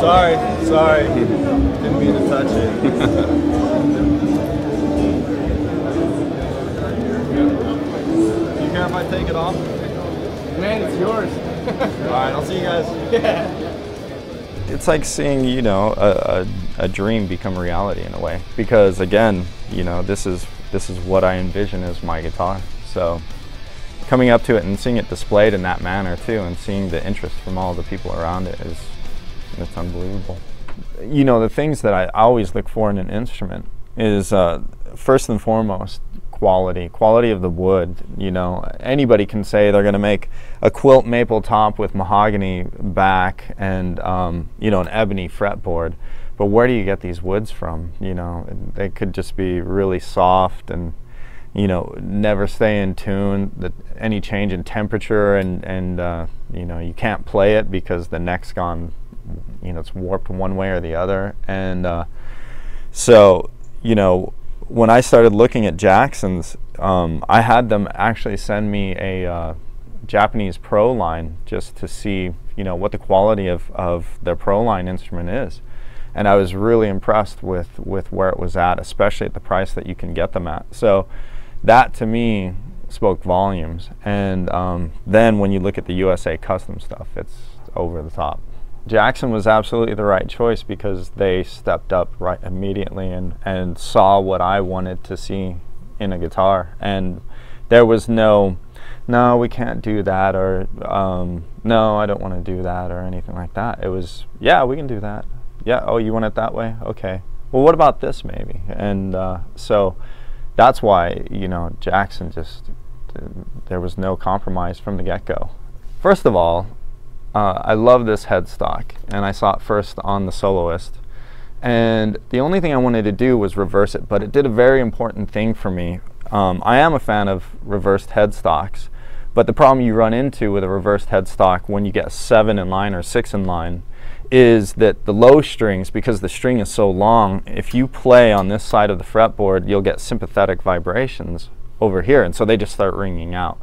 Sorry. Didn't mean to touch it. You care if I take it off? Man, it's yours. All right, I'll see you guys. Yeah. It's like seeing, you know, a dream become reality in a way, because again, you know, this is what I envision as my guitar. So coming up to it and seeing it displayed in that manner too, and seeing the interest from all the people around it it's unbelievable. You know, the things that I always look for in an instrument is first and foremost quality of the wood. You know, anybody can say they're going to make a quilt maple top with mahogany back and you know, an ebony fretboard, but where do you get these woods from? You know, they could just be really soft and, you know, never stay in tune. Any change in temperature and you know, you can't play it because the neck's gone, you know, it's warped one way or the other. And so, you know, when I started looking at Jacksons, I had them actually send me a Japanese Pro line just to see, you know, what the quality of their Pro line instrument is. And I was really impressed with where it was at, especially at the price that you can get them at. So that to me spoke volumes. And then when you look at the USA custom stuff, it's over the top. Jackson was absolutely the right choice because they stepped up right immediately and saw what I wanted to see in a guitar. And there was no, we can't do that, or no, I don't want to do that, or anything like that. It was, yeah, we can do that. Yeah, oh, you want it that way? Okay. Well, what about this maybe? And so that's why, you know, Jackson just, there was no compromise from the get-go. First of all, I love this headstock, and I saw it first on the Soloist. And the only thing I wanted to do was reverse it, but it did a very important thing for me. I am a fan of reversed headstocks, but the problem you run into with a reversed headstock when you get 7 in line or 6 in line is that the low strings, because the string is so long, if you play on this side of the fretboard, you'll get sympathetic vibrations over here, and so they just start ringing out.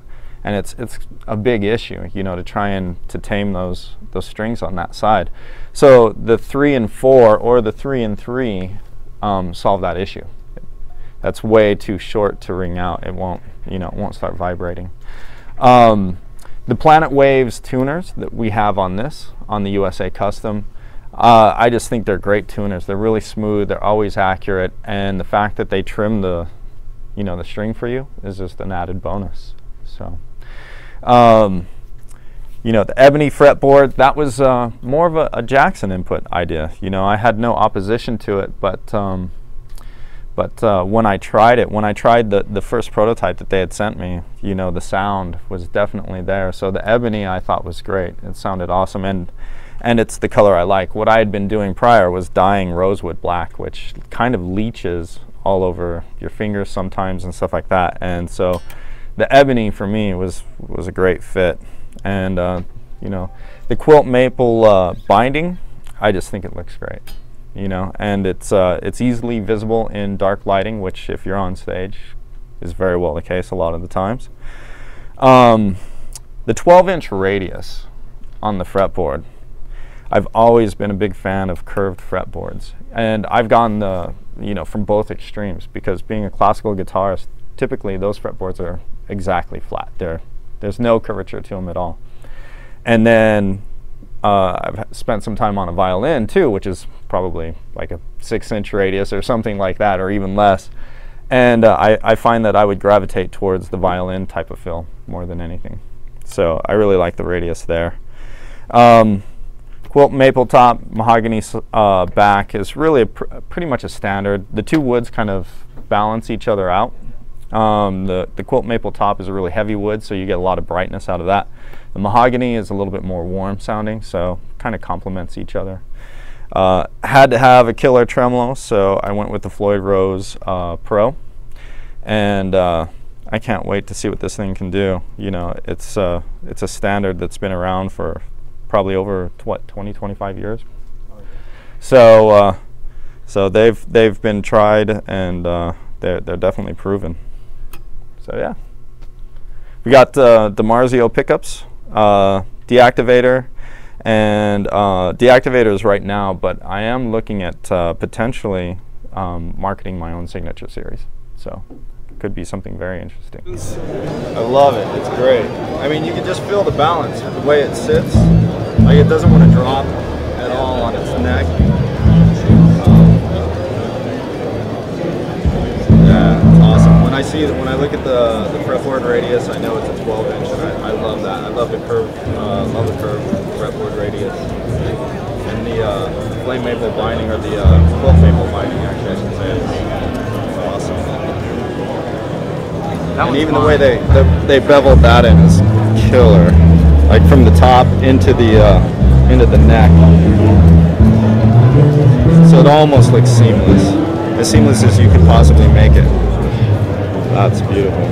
And it's a big issue, you know, to try and to tame those strings on that side. So the 3 and 4 or the 3 and 3 solve that issue. That's way too short to ring out. It won't, you know, it won't start vibrating. The Planet Waves tuners that we have on this, on the USA Custom, I just think they're great tuners. They're really smooth. They're always accurate, and the fact that they trim the, you know, the string for you is just an added bonus. So. You know, the ebony fretboard, that was more of a Jackson input idea. You know, I had no opposition to it, but when I tried it, when I tried the first prototype that they had sent me, you know, the sound was definitely there. So the ebony I thought was great. It sounded awesome, and it's the color I like. What I had been doing prior was dyeing rosewood black, which kind of leaches all over your fingers sometimes and stuff like that. And so the ebony for me was a great fit. And you know, the quilt maple binding, I just think it looks great, you know, and it's easily visible in dark lighting, which if you're on stage is very well the case a lot of the times. The 12-inch radius on the fretboard, I've always been a big fan of curved fretboards, and I've gone you know, from both extremes, because being a classical guitarist, typically those fretboards are exactly flat. There's no curvature to them at all. And then I've spent some time on a violin too, which is probably like a 6-inch radius or something like that, or even less. And I find that I would gravitate towards the violin type of fill more than anything. So I really like the radius there. Quilt maple top, mahogany back is really pretty much a standard. The two woods kind of balance each other out. The quilt maple top is a really heavy wood, so you get a lot of brightness out of that. The mahogany is a little bit more warm sounding, so kind of complements each other. Had to have a killer tremolo, so I went with the Floyd Rose Pro, and I can't wait to see what this thing can do. You know, it's a standard that's been around for probably over what, 20-25 years. So so they've been tried, and they're definitely proven. So yeah, we got DiMarzio pickups, deactivator, and deactivators right now, but I am looking at potentially marketing my own signature series. So could be something very interesting. I love it. It's great. I mean, you can just feel the balance, the way it sits. Like it doesn't want to drop at all on its neck. Yeah, it's awesome. When I look at the fretboard radius, I know it's a 12-inch, and I love that. I love the curve fretboard radius, and the flame maple binding, or the quilt maple binding, actually, I should say, is awesome. And even the way they beveled that in is killer, like from the top into the neck. So it almost looks seamless, as seamless as you could possibly make it. That's beautiful.